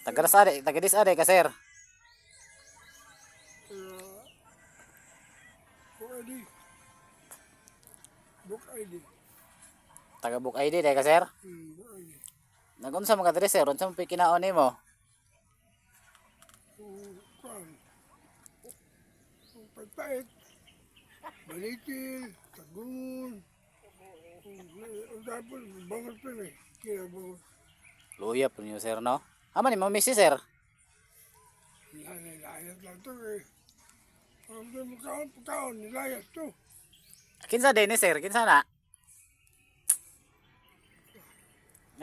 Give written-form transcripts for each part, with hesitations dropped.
Taga-dis are ka sir. Book ID. Book ID. Taga Book ID day ka sir. Book ID. Nagunsa man ka diri sir, unsa man pay kinaon nimo? Kuan. Pagpait. Balitil. Tagun. Tapos bangot pa eh. Kaya bangot. Luya po niyo sir no. Amo ni mamisi sir. Nilayas lang to eh. Ang kaon, nilayas to. Kinsa din ni sir? Kinsa na?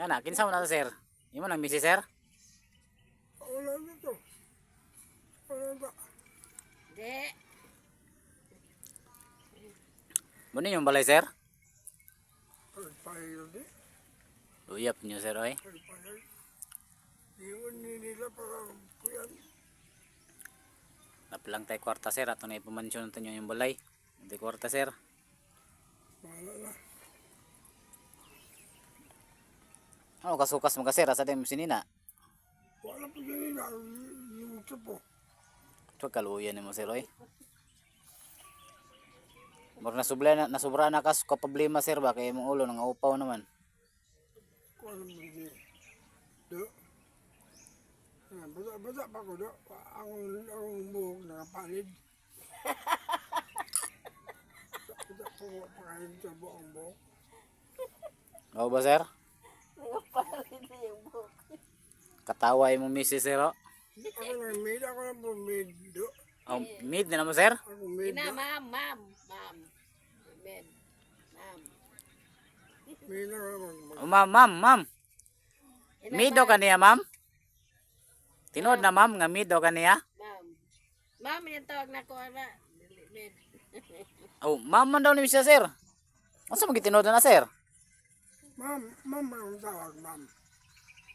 Ngana, kinsa man na sir? Imo nang misi sir? Wala na to. Wala na. Di. Muna yung balay sir? Pagpahil di. Luya po niyo sir oy. Pagpahil. Iwan nila para kuyan. Napilang tayo kwarta sir, ato na ipumansyon natin yung balay. Hindi kwarta sir. Bahala na. Ano kasukas mo ka sir, asa din mo sinina? Wala pa nila. Yung po. Huwag kaluyan ni mo sir oy. Mura nasubra na kas problema sir ba, kaya mong ulo nang upaw naman. Kuan mo di. Do. Basa pa ko do. Ang buhok nakapalid. Basa po pakain sa buong buhok. Oo ba sir? Nagpalit na yung buhok. Katawa yung misi sir o. Ako na po mid do. Oh, mid na naman sir? Ako mid Ina, do. ma'am. Men. Ma'am. Mid na naman. Oh, ma'am. Mido ka niya ma'am? Tinood na ma'am, nga mido ka niya? Ma'am. Ma'am, yung tawag na ko na. Men. Oh, ma'am man daw ni siya sir. Asa mo gitinood na sir? Ma'am ang tawag, ma'am.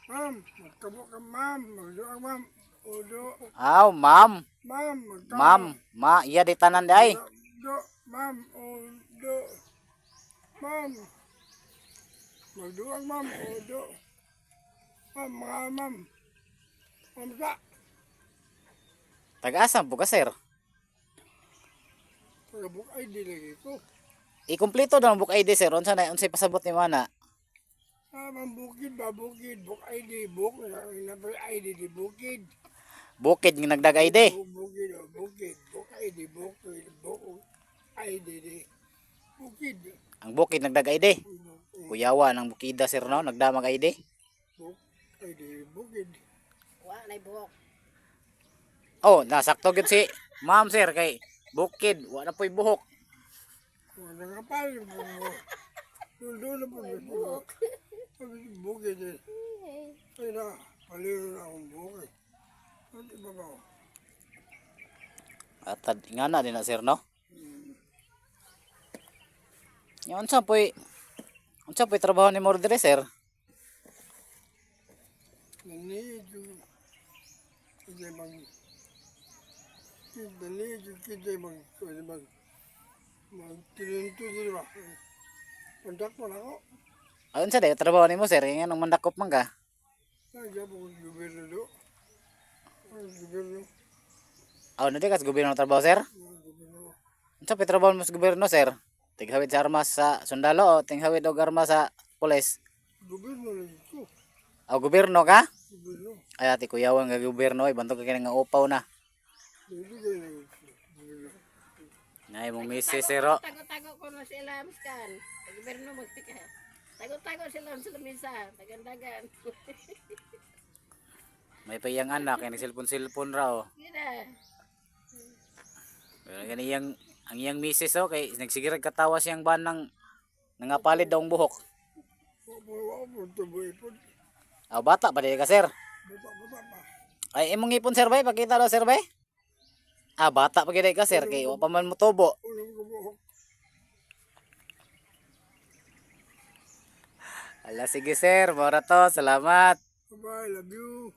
Ma'am, magkabo ka, ma'am. Magdoang, ma'am. Udo. Aw, ma'am. Ma'am, magkabo. Ma'am, iya di tanan day. Do, ma'am. Udo. Ma'am. Magdoang, ma'am. Udo. Ma'am, ma'am. Ma'am sa. Taga-asa po ka sir? Pagkabuk ay dilagi ko. Ikumpleto daw ang book ID sir. Unsay pasabot ni mana? Ma'am, bukid ba? Bukid. Buk ID. Buk. Napal ID di bukid. Bukid ng nagdag ID. Bukid. Bukid. Buk ID. Bukid. Buk ID di. Bukid. Ang bukid nagdag ID. Kuyawa ng bukida sir no, nagdamag ID. Buk ID. Bukid. Wa na buhok. Oh, nasakto gyud si ma'am sir kay bukid, wala po'y buhok. Wala nga pala mo. Doon na po. Bukid eh. Ay na. Paliro na akong bukid. Ano ba ba? Atad nga na din na sir no. Yung unsa po'y trabaho ni mo dire sir? Nanito. Kita mag. Kita mag. Magtilinto di ba? Kontak mo na ako. Ayun sa day trabaho ni mo sir, yung anong mandakop man ka. Nandiyan po kung gobyerno do. Gobyerno. Aw na di kas gobyerno trabaho sir? Gobyerno. Unsa po'y trabaho mo sa gobyerno sir? Tighawid sa armas sa sundalo o tinghawid og armas sa pulis? Gobyerno na ito. Aw gobyerno ka? Gobyerno. Ay ati kuyawan nga gobyerno ay bantog ka kini nga upaw na. Hindi kayo na ito. Gobyerno. Nay mong misis sir o. Tago-tago ko na sila miskan. Gobyerno magtika. Tago-tago sila sa misa. Tagandagan. May payang anak kay nagsilpon-silpon raw. Gina. Pero gani ang iyang misis o kay nagsigirag katawa siyang ban ng nangapalid daw ang buhok. Wapo, tuboy po. Aw bata pa di ka sir. Bata pa. Ay imong ipon sir bay, pakita daw sir bay. Ah bata pa gid ka sir kay wa pa man mo tubo. Ulang ko buhok. Ala sige sir, mora to. Salamat. Bye-bye, love you.